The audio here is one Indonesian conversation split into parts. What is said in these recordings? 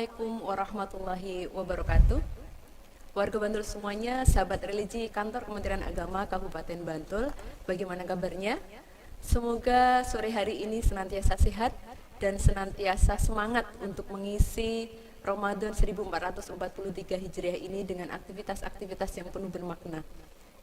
Assalamualaikum warahmatullahi wabarakatuh. Warga Bantul semuanya, sahabat religi kantor Kementerian Agama Kabupaten Bantul, bagaimana kabarnya? Semoga sore hari ini senantiasa sehat dan senantiasa semangat untuk mengisi Ramadan 1443 Hijriah ini dengan aktivitas-aktivitas yang penuh bermakna.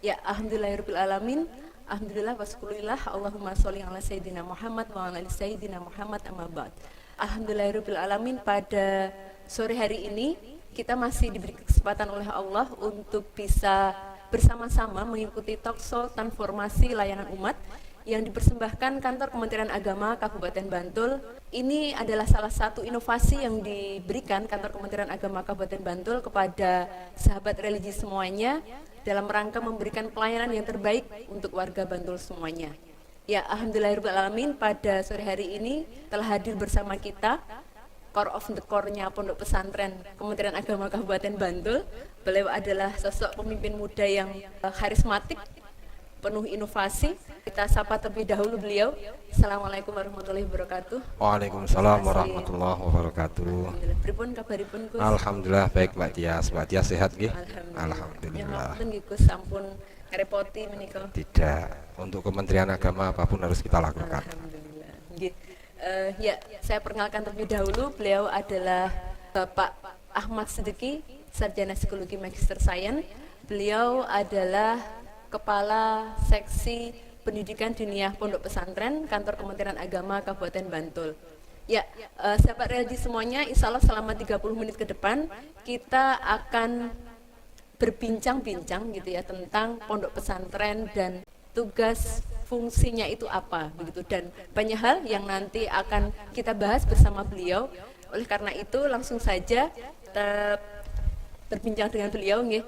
Ya, alhamdulillahirrahmanirrahim. Alhamdulillah waskulillah. Allahumma sholli ala sayyidina Muhammad wa ala ali sayyidina Muhammad amma ba'd. Alhamdulillahirrahmanirrahim. Pada sore hari ini kita masih diberi kesempatan oleh Allah untuk bisa bersama-sama mengikuti talkshow transformasi layanan umat yang dipersembahkan kantor Kementerian Agama Kabupaten Bantul. Ini adalah salah satu inovasi yang diberikan kantor Kementerian Agama Kabupaten Bantul kepada sahabat religi semuanya dalam rangka memberikan pelayanan yang terbaik untuk warga Bantul semuanya. Ya, alhamdulillahirrahmanirrahim, pada sore hari ini telah hadir bersama kita core of the core-nya Pondok Pesantren Kementerian Agama Kabupaten Bantul. Beliau adalah sosok pemimpin muda yang karismatik, penuh inovasi. Kita sapa terlebih dahulu beliau. Assalamualaikum warahmatullahi wabarakatuh. Waalaikumsalam warahmatullahi wabarakatuh. Pripun kabaripun Gus? Alhamdulillah baik Mbak Tias. Mbak Tias sehat nggih? Alhamdulillah. Ya, Gus sampun ngerepoti menika. Tidak. Untuk Kementerian Agama apapun harus kita lakukan. Alhamdulillah. Ya, saya perkenalkan terlebih dahulu. Beliau adalah Bapak Ahmad Siddiqi, Sarjana Psikologi Magister Sains. Beliau adalah Kepala Seksi Pendidikan Diniyah Pondok Pesantren Kantor Kementerian Agama Kabupaten Bantul. Ya, sahabat religi semuanya, insya Allah selama 30 menit ke depan kita akan berbincang-bincang gitu ya tentang pondok pesantren dan tugas fungsinya itu apa begitu, dan banyak hal yang nanti akan kita bahas bersama beliau. Oleh karena itu langsung saja kita berbincang dengan beliau nggih.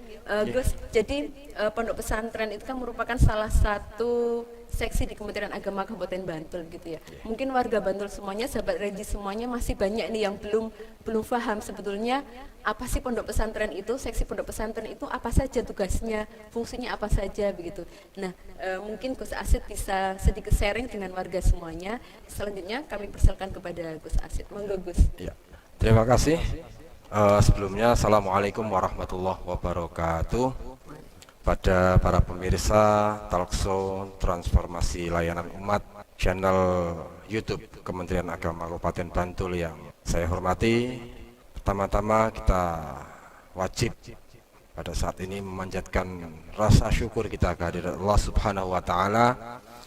Gus, jadi pondok pesantren itu kan merupakan salah satu seksi di Kementerian Agama Kabupaten Bantul gitu ya. Mungkin warga Bantul semuanya, sahabat religi semuanya masih banyak nih yang belum paham sebetulnya apa sih pondok pesantren itu, seksi pondok pesantren itu apa saja tugasnya, fungsinya apa saja begitu. Nah, mungkin Gus Asid bisa sedikit sharing dengan warga semuanya. Selanjutnya kami persilakan kepada Gus Asid. Monggo Gus. Ya. Terima kasih. Sebelumnya Assalamualaikum warahmatullahi wabarakatuh. Pada para pemirsa talkshow transformasi layanan umat channel YouTube Kementerian Agama Kabupaten Bantul yang saya hormati, pertama-tama kita wajib pada saat ini memanjatkan rasa syukur kita kehadirat Allah Subhanahu wa Ta'ala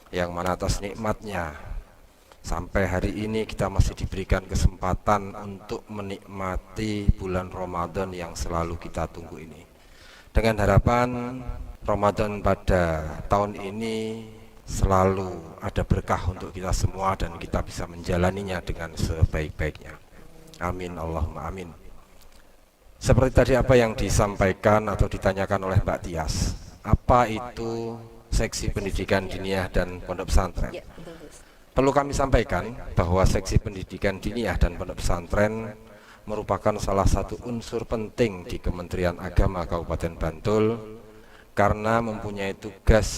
yang mana atas nikmatnya sampai hari ini kita masih diberikan kesempatan untuk menikmati bulan Ramadan yang selalu kita tunggu ini. Dengan harapan Ramadan pada tahun ini selalu ada berkah untuk kita semua dan kita bisa menjalaninya dengan sebaik-baiknya. Amin, Allahumma amin. Seperti tadi apa yang disampaikan atau ditanyakan oleh Mbak Tias, apa itu seksi pendidikan diniyah dan pondok pesantren? Perlu kami sampaikan bahwa seksi pendidikan diniyah dan pondok pesantren merupakan salah satu unsur penting di Kementerian Agama Kabupaten Bantul karena mempunyai tugas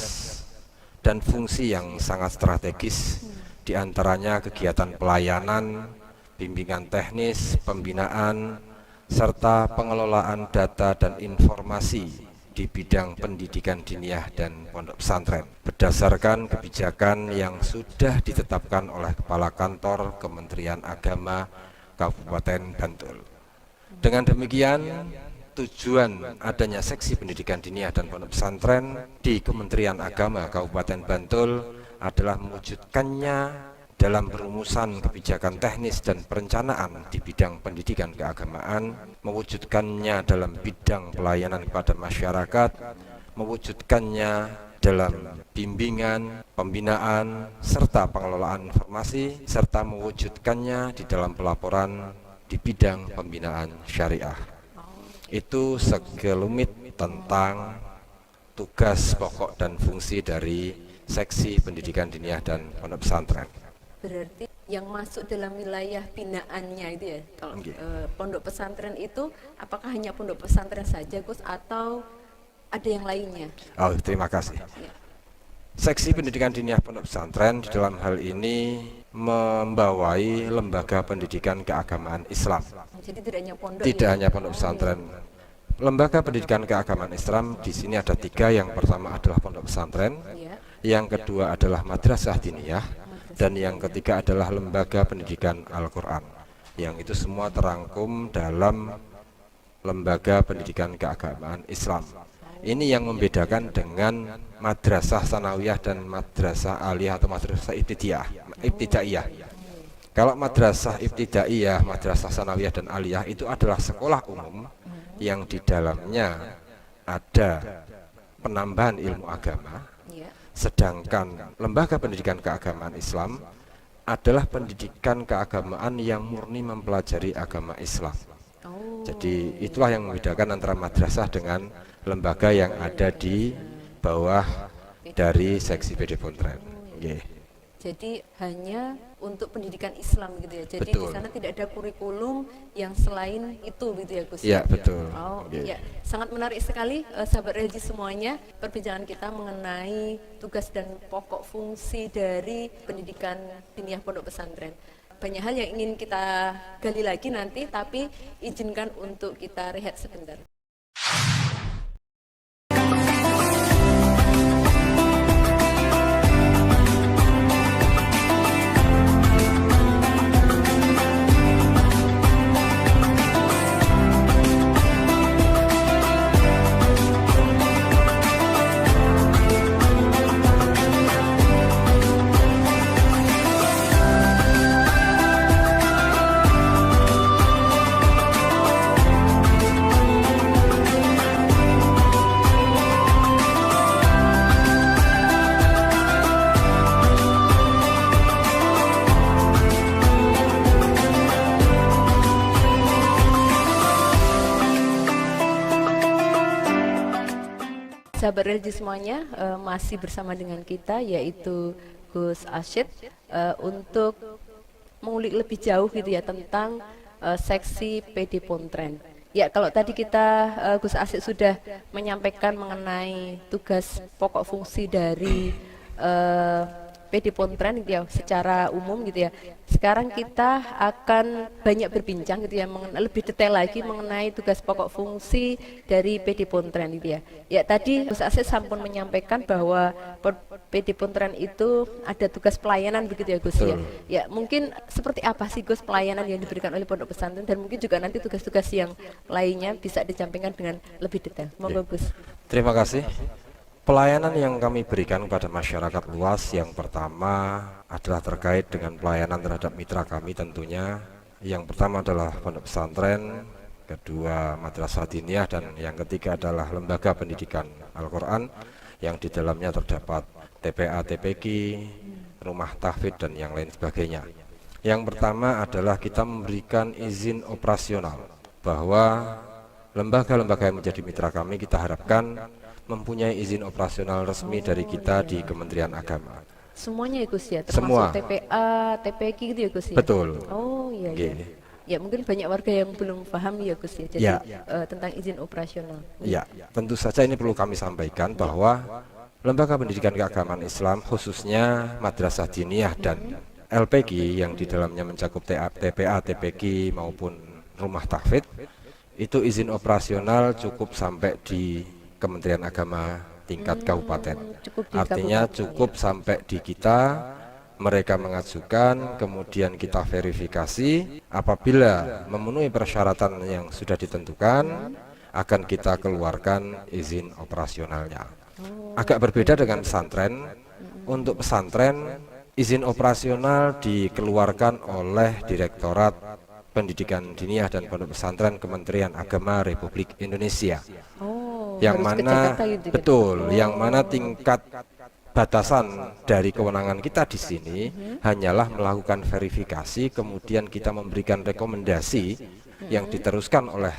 dan fungsi yang sangat strategis, diantaranya kegiatan pelayanan, bimbingan teknis, pembinaan, serta pengelolaan data dan informasi di bidang pendidikan diniyah dan pondok pesantren berdasarkan kebijakan yang sudah ditetapkan oleh Kepala Kantor Kementerian Agama Kabupaten Bantul. Dengan demikian, tujuan adanya seksi pendidikan diniyah dan pondok pesantren di Kementerian Agama Kabupaten Bantul adalah mewujudkannya dalam perumusan kebijakan teknis dan perencanaan di bidang pendidikan keagamaan, mewujudkannya dalam bidang pelayanan kepada masyarakat, mewujudkannya dalam bimbingan, pembinaan, serta pengelolaan informasi, serta mewujudkannya di dalam pelaporan di bidang pembinaan syariah. Itu segelumit tentang tugas pokok dan fungsi dari seksi pendidikan diniyah dan pondok pesantren. Berarti yang masuk dalam wilayah binaannya itu ya, kalau pondok pesantren itu apakah hanya pondok pesantren saja Gus atau ada yang lainnya? Oh, terima kasih. Ya. Seksi pendidikan diniyah pondok pesantren di dalam hal ini membawai lembaga pendidikan keagamaan Islam. Jadi tidak hanya pondok. Tidak ya? hanya pondok pesantren. Lembaga pendidikan keagamaan Islam di sini ada 3. Yang pertama adalah pondok pesantren, Ya. yang kedua adalah madrasah diniyah, dan yang ketiga adalah lembaga pendidikan Al-Quran. Yang itu semua terangkum dalam lembaga pendidikan keagamaan Islam. Ini yang membedakan dengan madrasah sanawiyah dan madrasah aliyah atau madrasah ibtidaiyah. Kalau madrasah ibtidaiyah, madrasah sanawiyah dan aliyah itu adalah sekolah umum yang di dalamnya ada penambahan ilmu agama, Ya. sedangkan lembaga pendidikan keagamaan Islam adalah pendidikan keagamaan yang murni mempelajari agama Islam. Oh. Jadi itulah yang membedakan antara madrasah dengan lembaga yang ada di bawah dari seksi PD Pontren. Nggih. Jadi hanya untuk pendidikan Islam gitu ya. Jadi Betul. di sana tidak ada kurikulum yang selain itu gitu ya Gus. Iya, betul. Oh Nggih. ya, sangat menarik sekali sahabat religi semuanya perbincangan kita mengenai tugas dan pokok fungsi dari pendidikan diniyah pondok pesantren. Banyak hal yang ingin kita gali lagi nanti, tapi izinkan untuk kita rehat sebentar. Sahabat religi semuanya, masih bersama dengan kita yaitu Gus Asyid untuk mengulik lebih jauh gitu ya tentang seksi PD Pontren. Ya, kalau tadi kita Gus Asyid sudah menyampaikan mengenai tugas pokok fungsi dari PD Pontren gitu ya secara umum gitu ya. Sekarang kita akan banyak berbincang gitu ya lebih detail lagi mengenai tugas pokok fungsi dari PD Pontren gitu ya. Ya tadi Gus Asyid sampun menyampaikan bahwa PD Pontren itu ada tugas pelayanan begitu ya Gus ya. Ya mungkin seperti apa sih Gus pelayanan yang diberikan oleh pondok pesantren, dan mungkin juga nanti tugas-tugas yang lainnya bisa disampaikan dengan lebih detail. Monggo Gus. Terima kasih. Pelayanan yang kami berikan kepada masyarakat luas yang pertama adalah terkait dengan pelayanan terhadap mitra kami tentunya. Yang pertama adalah pondok pesantren, kedua madrasah diniyah, dan yang ketiga adalah lembaga pendidikan Al-Quran yang di dalamnya terdapat TPA, TPQ, rumah tahfidz dan yang lain sebagainya. Yang pertama adalah kita memberikan izin operasional, bahwa lembaga-lembaga yang menjadi mitra kami kita harapkan mempunyai izin operasional resmi dari kita di Kementerian Agama. Semuanya ya Gus ya, termasuk Semua. TPA, TPQ gitu ya Gus ya? Betul. Oh iya iya. Nggih. Ya mungkin banyak warga yang belum paham ya Gus ya, jadi Ya. tentang izin operasional. Ya, tentu saja ini perlu kami sampaikan bahwa lembaga pendidikan keagamaan Islam khususnya madrasah diniyah dan LPQ yang di dalamnya mencakup TPA, TPQ maupun rumah tahfidz itu izin operasional cukup sampai di Kementerian Agama tingkat kabupaten. Cukup di Artinya kabupaten, cukup sampai di kita, mereka mengajukan, kemudian kita verifikasi. Apabila memenuhi persyaratan yang sudah ditentukan, akan kita keluarkan izin operasionalnya. Agak berbeda dengan pesantren. Untuk pesantren, izin operasional dikeluarkan oleh Direktorat Pendidikan Diniyah dan Pondok Pesantren Kementerian Agama Republik Indonesia. Oh, Yang harus ke mana Jakarta gitu ya? betul, yang mana tingkat batasan dari kewenangan kita di sini hanyalah melakukan verifikasi, kemudian kita memberikan rekomendasi yang diteruskan oleh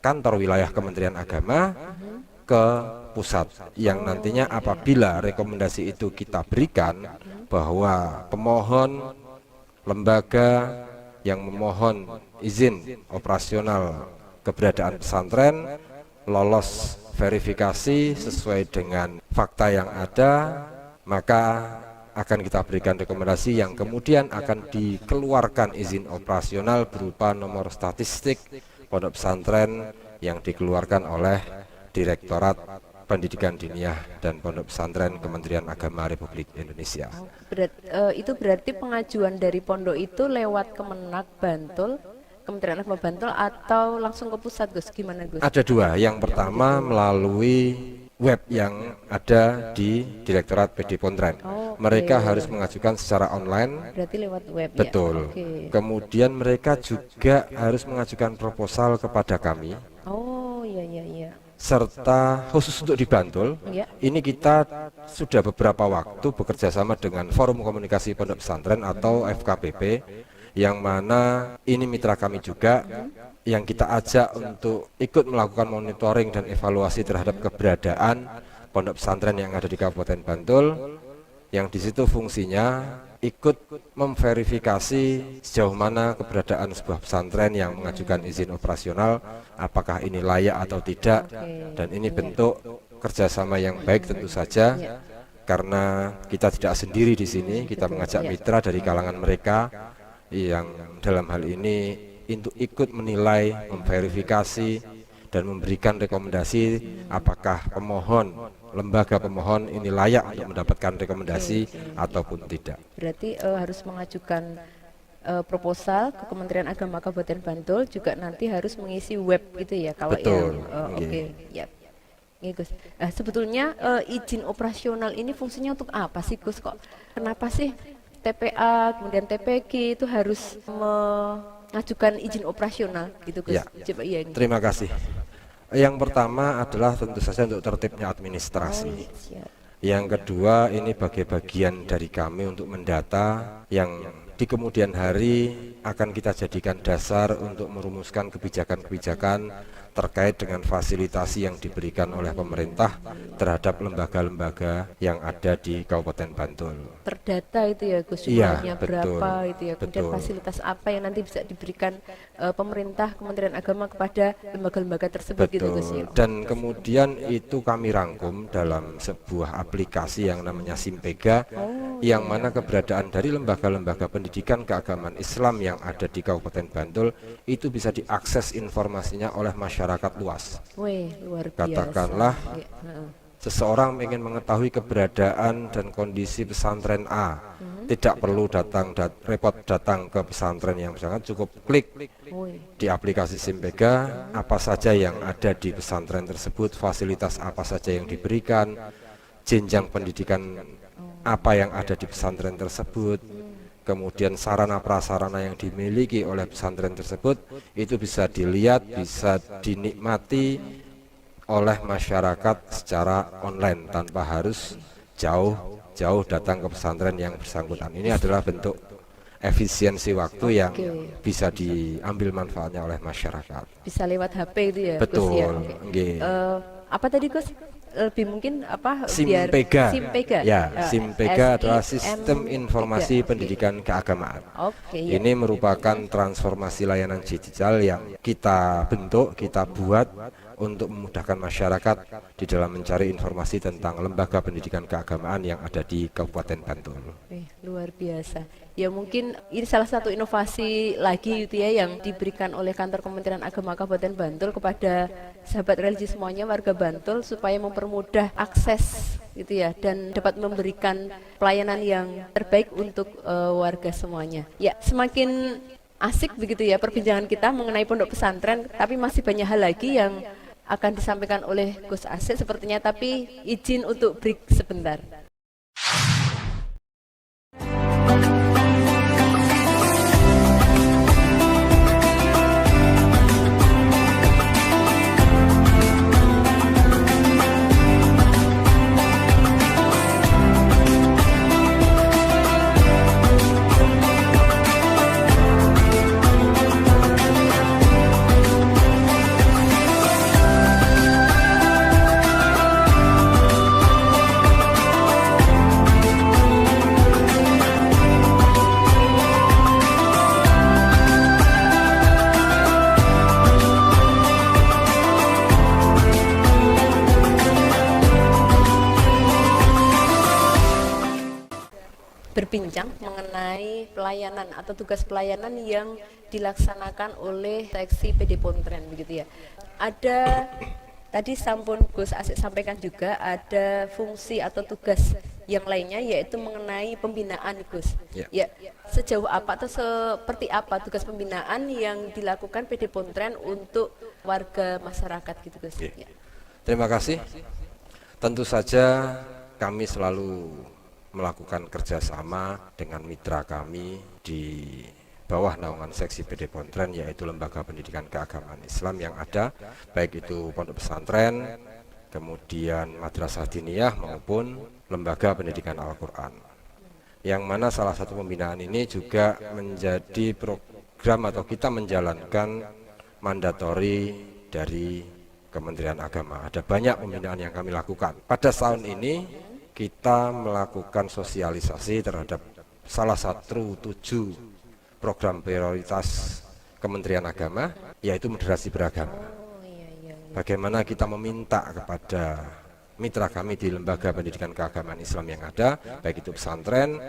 kantor wilayah Kementerian Agama ke pusat, yang nantinya apabila rekomendasi itu kita berikan bahwa pemohon lembaga yang memohon izin operasional keberadaan pesantren lolos verifikasi sesuai dengan fakta yang ada, maka akan kita berikan rekomendasi yang kemudian akan dikeluarkan izin operasional berupa nomor statistik pondok pesantren yang dikeluarkan oleh Direktorat Pendidikan Diniyah dan Pondok Pesantren Kementerian Agama Republik Indonesia. Itu berarti pengajuan dari pondok itu lewat Kemenak Bantul, Kementerian Agama Bantul, atau langsung ke pusat, Gus? Gimana, Gus? Ada dua. Yang pertama melalui web yang ada di Direktorat PD Pontren. Mereka harus mengajukan secara online. Berarti lewat web. Betul. Ya? Kemudian mereka juga harus mengajukan proposal kepada kami. Oh, iya. Serta khusus untuk di Bantul, ini kita sudah beberapa waktu bekerja sama dengan Forum Komunikasi Pondok Pesantren atau FKPP, yang mana ini mitra kami juga, yang kita ajak untuk ikut melakukan monitoring dan evaluasi terhadap keberadaan pondok pesantren yang ada di Kabupaten Bantul, yang di situ fungsinya ikut memverifikasi sejauh mana keberadaan sebuah pesantren yang mengajukan izin operasional, apakah ini layak atau tidak. Dan ini bentuk kerjasama yang baik tentu saja, karena kita tidak sendiri di sini, kita mengajak mitra dari kalangan mereka yang dalam hal ini untuk ikut menilai, memverifikasi, dan memberikan rekomendasi apakah lembaga pemohon ini layak untuk mendapatkan rekomendasi ataupun tidak. Berarti harus mengajukan proposal ke Kementerian Agama Kabupaten Bantul, juga nanti harus mengisi web gitu ya, kalau Betul. Ya, Gus. Sebetulnya izin operasional ini fungsinya untuk apa sih, Gus? Kenapa sih TPA kemudian TPG itu harus mengajukan izin operasional gitu, Gus? Ya. Coba Terima kasih. Yang pertama adalah tentu saja untuk tertibnya administrasi. Yang kedua, ini bagian dari kami untuk mendata yang di kemudian hari akan kita jadikan dasar untuk merumuskan kebijakan-kebijakan terkait dengan fasilitasi yang diberikan oleh pemerintah terhadap lembaga-lembaga yang ada di Kabupaten Bantul. Terdata itu ya, Gus, jumlahnya berapa itu ya, kemudian fasilitas apa yang nanti bisa diberikan pemerintah, Kementerian Agama kepada lembaga-lembaga tersebut gitu, Gus ya. Dan kemudian itu kami rangkum dalam sebuah aplikasi yang namanya Simpega, yang mana keberadaan dari lembaga-lembaga pendidikan keagamaan Islam yang ada di Kabupaten Bantul itu bisa diakses informasinya oleh masyarakat luas. Wih, luar biasa. Katakanlah seseorang ingin mengetahui keberadaan dan kondisi pesantren A, tidak perlu repot datang ke pesantren yang bersangkutan, cukup klik di aplikasi Simpega apa saja yang ada di pesantren tersebut, fasilitas apa saja yang diberikan, jenjang pendidikan apa yang ada di pesantren tersebut, kemudian sarana prasarana yang dimiliki oleh pesantren tersebut, itu bisa dilihat, bisa dinikmati oleh masyarakat secara online tanpa harus jauh datang ke pesantren yang bersangkutan. Ini adalah bentuk efisiensi waktu yang bisa diambil manfaatnya oleh masyarakat. Bisa lewat HP itu ya, Betul. Gus ya? Apa tadi, Gus? Lebih mungkin apa? Simpega. Simpega. Ya, Simpega adalah Sistem Informasi Pendidikan Keagamaan. Ini merupakan transformasi layanan digital yang kita bentuk, kita buat untuk memudahkan masyarakat di dalam mencari informasi tentang lembaga pendidikan keagamaan yang ada di Kabupaten Bantul. Luar biasa. Ya, mungkin ini salah satu inovasi lagi gitu ya yang diberikan oleh Kantor Kementerian Agama Kabupaten Bantul kepada sahabat religi semuanya, warga Bantul, supaya mempermudah akses gitu ya, dan dapat memberikan pelayanan yang terbaik untuk warga semuanya. Ya, semakin asik begitu ya perbincangan kita mengenai pondok pesantren, tapi masih banyak hal lagi yang akan disampaikan oleh Gus Asep sepertinya, tapi izin untuk break sebentar. berbincang mengenai pelayanan atau tugas pelayanan yang dilaksanakan oleh seksi PD Pontren begitu ya. Ada tadi sampun Gus Asik sampaikan juga ada fungsi atau tugas yang lainnya yaitu mengenai pembinaan Gus. Ya, sejauh apa atau seperti apa tugas pembinaan yang dilakukan PD Pontren untuk warga masyarakat gitu Gus? Ya. Terima kasih. Tentu saja kami selalu melakukan kerjasama dengan mitra kami di bawah naungan seksi PD Pontren, yaitu Lembaga Pendidikan Keagamaan Islam yang ada, baik itu pondok pesantren, kemudian madrasah diniyah maupun lembaga pendidikan Al-Quran. Yang mana salah satu pembinaan ini juga menjadi program atau kita menjalankan mandatori dari Kementerian Agama. Ada banyak pembinaan yang kami lakukan. Pada tahun ini kita melakukan sosialisasi terhadap salah satu 7 program prioritas Kementerian Agama, yaitu moderasi beragama. Bagaimana kita meminta kepada mitra kami di Lembaga Pendidikan Keagamaan Islam yang ada, baik itu pesantren,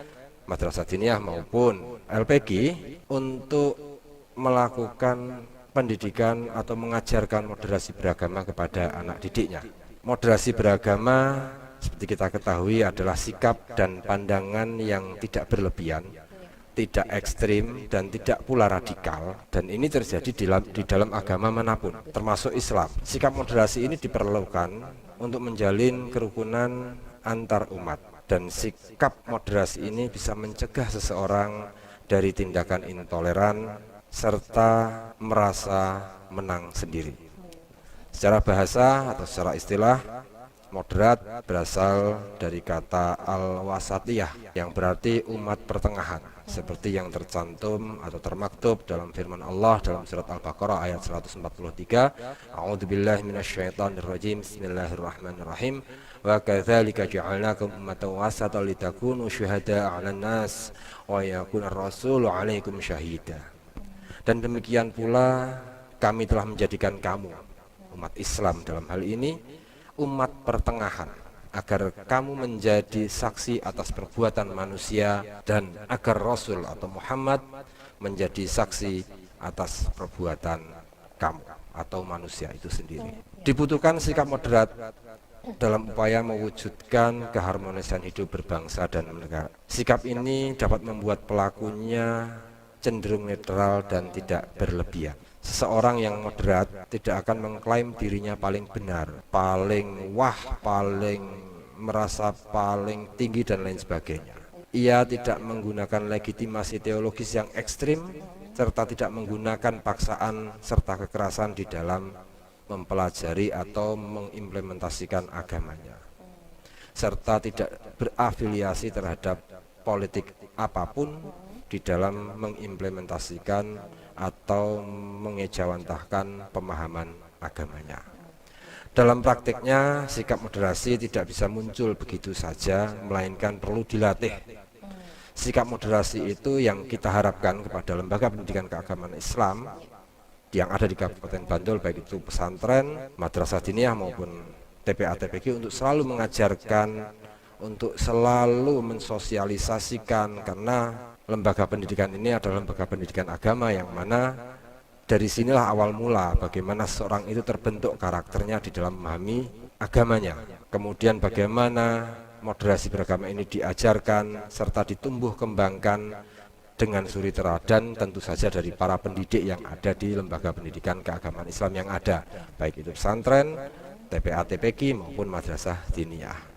madrasah diniyah maupun LPG, untuk melakukan pendidikan atau mengajarkan moderasi beragama kepada anak didiknya. Moderasi beragama seperti kita ketahui adalah sikap dan pandangan yang tidak berlebihan, tidak ekstrim dan tidak pula radikal, dan ini terjadi di dalam agama manapun termasuk Islam. Sikap moderasi ini diperlukan untuk menjalin kerukunan antar umat, dan sikap moderasi ini bisa mencegah seseorang dari tindakan intoleran serta merasa menang sendiri. Secara bahasa atau secara istilah, moderat berasal dari kata al-wasatiyah yang berarti umat pertengahan, seperti yang tercantum atau termaktub dalam firman Allah dalam surat Al-Baqarah ayat 143, A'udzubillahi minasyaitonirrajim, Bismillahirrahmanirrahim, wa kadzalika ja'alnakum ummatan wasatan litakunu syuhada'a 'alan nas wa yakunar rasulu 'alaikum syahida. Dan demikian pula kami telah menjadikan kamu umat Islam dalam hal ini umat pertengahan, agar kamu menjadi saksi atas perbuatan manusia dan agar Rasul atau Muhammad menjadi saksi atas perbuatan kamu atau manusia itu sendiri. Dibutuhkan sikap moderat dalam upaya mewujudkan keharmonisan hidup berbangsa dan bernegara. Sikap ini dapat membuat pelakunya cenderung netral dan tidak berlebihan. Seseorang yang moderat tidak akan mengklaim dirinya paling benar, paling wah, paling merasa paling tinggi dan lain sebagainya. Ia tidak menggunakan legitimasi teologis yang ekstrim serta tidak menggunakan paksaan serta kekerasan di dalam mempelajari atau mengimplementasikan agamanya, serta tidak berafiliasi terhadap politik apapun di dalam mengimplementasikan atau mengejawantahkan pemahaman agamanya. Dalam praktiknya, sikap moderasi tidak bisa muncul begitu saja, melainkan perlu dilatih. Sikap moderasi itu yang kita harapkan kepada Lembaga Pendidikan Keagamaan Islam yang ada di Kabupaten Bantul, baik itu pesantren, madrasah diniyah maupun TPA TPG, untuk selalu mengajarkan, untuk selalu mensosialisasikan, karena lembaga pendidikan ini adalah lembaga pendidikan agama yang mana dari sinilah awal mula bagaimana seorang itu terbentuk karakternya di dalam memahami agamanya. Kemudian bagaimana moderasi beragama ini diajarkan serta ditumbuh kembangkan dengan suri teladan tentu saja dari para pendidik yang ada di Lembaga Pendidikan Keagamaan Islam yang ada, baik itu pesantren, TPA TPG maupun madrasah diniyah.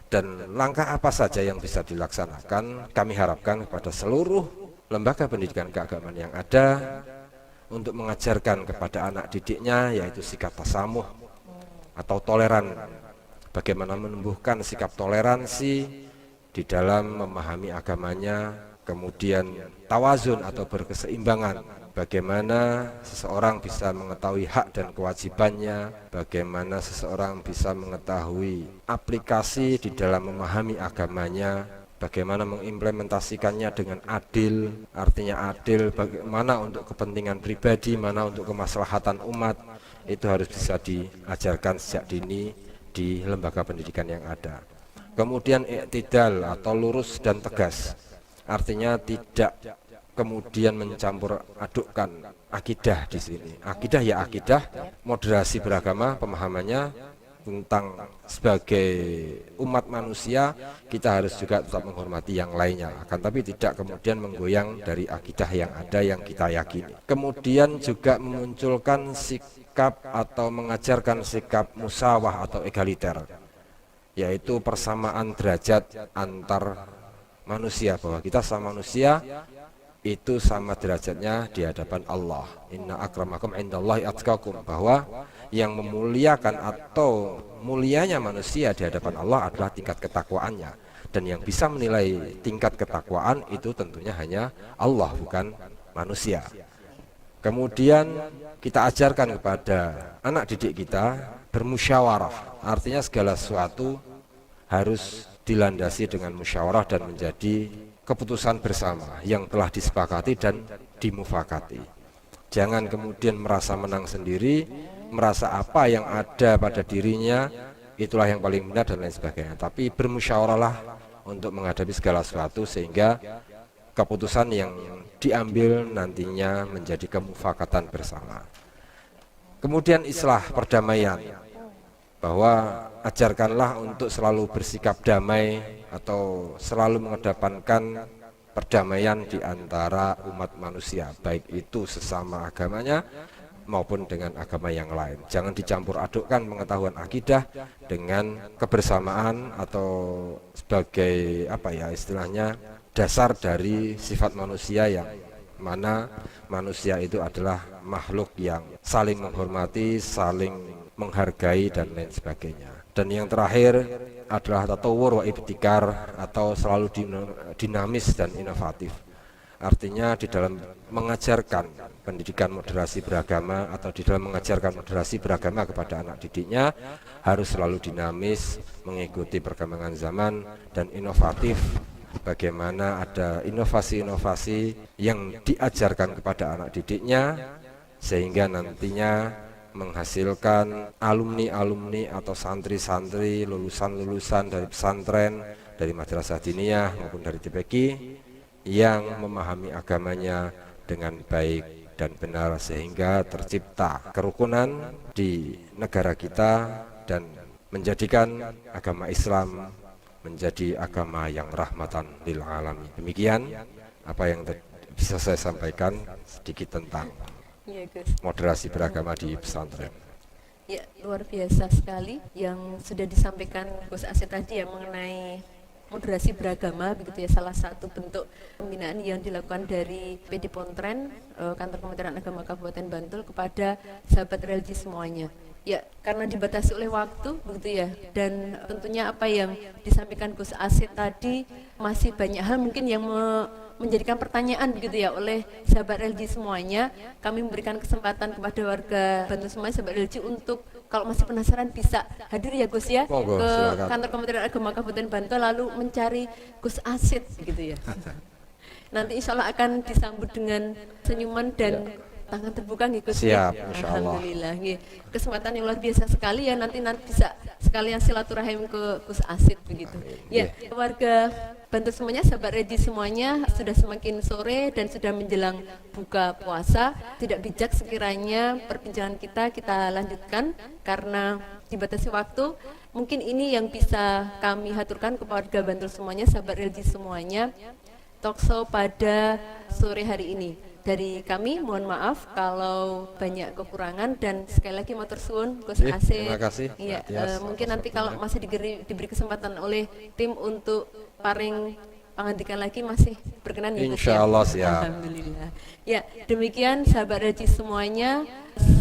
Dan langkah apa saja yang bisa dilaksanakan, kami harapkan kepada seluruh lembaga pendidikan keagamaan yang ada untuk mengajarkan kepada anak didiknya, yaitu sikap tasamuh atau toleran. Bagaimana menumbuhkan sikap toleransi di dalam memahami agamanya, kemudian tawazun atau berkeseimbangan. Bagaimana seseorang bisa mengetahui hak dan kewajibannya, bagaimana seseorang bisa mengetahui aplikasi di dalam memahami agamanya, bagaimana mengimplementasikannya dengan adil, artinya adil bagaimana untuk kepentingan pribadi, mana untuk kemaslahatan umat, itu harus bisa diajarkan sejak dini di lembaga pendidikan yang ada. Kemudian i'tidal atau lurus dan tegas. Artinya tidak kemudian mencampur adukkan akidah di sini. Akidah ya akidah, moderasi beragama pemahamannya tentang sebagai umat manusia kita harus juga tetap menghormati yang lainnya, akan tapi tidak kemudian menggoyang dari akidah yang ada yang kita yakini. Kemudian juga memunculkan sikap atau mengajarkan sikap musawah atau egaliter, yaitu persamaan derajat antar manusia, bahwa kita sama manusia itu sama derajatnya di hadapan Allah. Inna akramakum indallahi atqakum, bahwa yang memuliakan atau mulianya manusia di hadapan Allah adalah tingkat ketakwaannya, dan yang bisa menilai tingkat ketakwaan itu tentunya hanya Allah, bukan manusia. Kemudian kita ajarkan kepada anak didik kita bermusyawarah, artinya segala sesuatu harus dilandasi dengan musyawarah dan menjadi keputusan bersama yang telah disepakati dan dimufakati. Jangan kemudian merasa menang sendiri, merasa apa yang ada pada dirinya itulah yang paling benar dan lain sebagainya. Tapi bermusyawarahlah untuk menghadapi segala sesuatu sehingga keputusan yang diambil nantinya menjadi kemufakatan bersama. Kemudian islah, perdamaian, bahwa ajarkanlah untuk selalu bersikap damai atau selalu mengedepankan perdamaian di antara umat manusia, baik itu sesama agamanya maupun dengan agama yang lain. Jangan dicampur adukkan pengetahuan akidah dengan kebersamaan atau sebagai apa ya istilahnya dasar dari sifat manusia, yang mana manusia itu adalah makhluk yang saling menghormati, saling menghargai dan lain sebagainya. Dan yang terakhir adalah tatawur wa ibtikar, atau selalu dinamis dan inovatif. Artinya di dalam mengajarkan pendidikan moderasi beragama atau di dalam mengajarkan moderasi beragama kepada anak didiknya harus selalu dinamis, mengikuti perkembangan zaman dan inovatif. Bagaimana ada inovasi-inovasi yang diajarkan kepada anak didiknya sehingga nantinya menghasilkan alumni-alumni atau santri-santri, lulusan-lulusan dari pesantren, dari madrasah diniyah maupun dari TPQ yang memahami agamanya dengan baik dan benar, sehingga tercipta kerukunan di negara kita dan menjadikan agama Islam menjadi agama yang rahmatan lil alamin. Demikian apa yang bisa saya sampaikan sedikit tentang moderasi beragama di pesantren. Ya, luar biasa sekali yang sudah disampaikan Gus Asyid tadi ya mengenai moderasi beragama, begitu ya, salah satu bentuk pembinaan yang dilakukan dari PD Pontren, Kantor Kementerian Agama Kabupaten Bantul, kepada sahabat religi semuanya. Ya, karena dibatasi oleh waktu, begitu ya, dan tentunya apa yang disampaikan Gus Asyid tadi masih banyak hal mungkin yang menjadikan pertanyaan begitu ya oleh sahabat religi semuanya. Kami memberikan kesempatan kepada warga Bantul semuanya, sahabat religi, untuk kalau masih penasaran bisa hadir ya Gus ya, Monggo, ke silakan. Kantor Kementerian Agama Kabupaten Bantul lalu mencari Gus Asyid begitu ya. Nanti insya Allah akan disambut dengan senyuman dan tangan terbuka nih Gus. Siap, insya Allah. Alhamdulillah. Kesempatan yang luar biasa sekali ya, nanti bisa sekalian silaturahim ke Gus Asyid begitu. Ya, warga Bantul semuanya, sahabat religi semuanya, sudah semakin sore dan sudah menjelang buka puasa. Tidak bijak sekiranya perbincangan kita lanjutkan karena dibatasi waktu. Mungkin ini yang bisa kami haturkan kepada warga Bantul semuanya, sahabat religi semuanya, talkshow pada sore hari ini. Dari kami mohon maaf kalau banyak kekurangan, dan sekali lagi matur suwun Gus Asyid. Terima kasih. Iya, Matias, mungkin nanti kalau masih diberi kesempatan oleh tim untuk paring pangandikan lagi masih berkenan ya Gus, Insya ya? Allah siap. Alhamdulillah. Ya, demikian sahabat religi semuanya,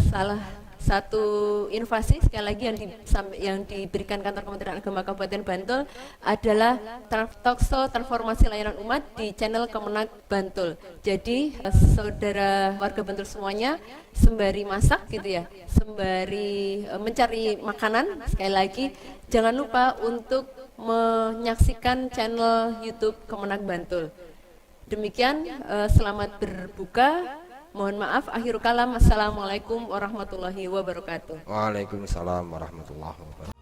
salah satu inovasi sekali lagi yang diberikan Kantor Kementerian Agama Kabupaten Bantul adalah talkshow transformasi layanan umat di channel Kemenag Bantul. Jadi saudara warga Bantul semuanya, sembari masak gitu ya, sembari mencari makanan, sekali lagi jangan lupa untuk menyaksikan channel YouTube Kemenag Bantul. Demikian, selamat berbuka. Mohon maaf, akhirul kalam. Assalamualaikum warahmatullahi wabarakatuh. Waalaikumsalam warahmatullahi wabarakatuh.